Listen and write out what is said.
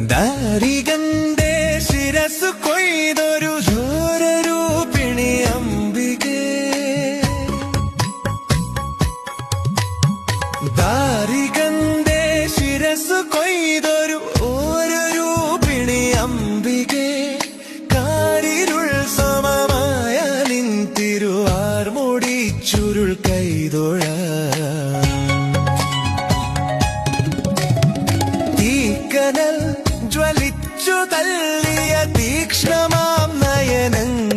ദാരികന്റെ ശിരസ് കൊയ്തൊരു ഘോരരൂപിണി അംബികേ, ദാരികന്റെ ശിരസ് കൊയ്തൊരു രൂപിണി അംബികേ, കാരിരുൾ സമമായ നിൻ തിരുവാർമുടി ചുരുൾ കൈതൊഴ തീക്കനൽ ജ്വലിച്ചു തള്ളിയ തീക്ഷ്ണമാം നയനങ്ങൾ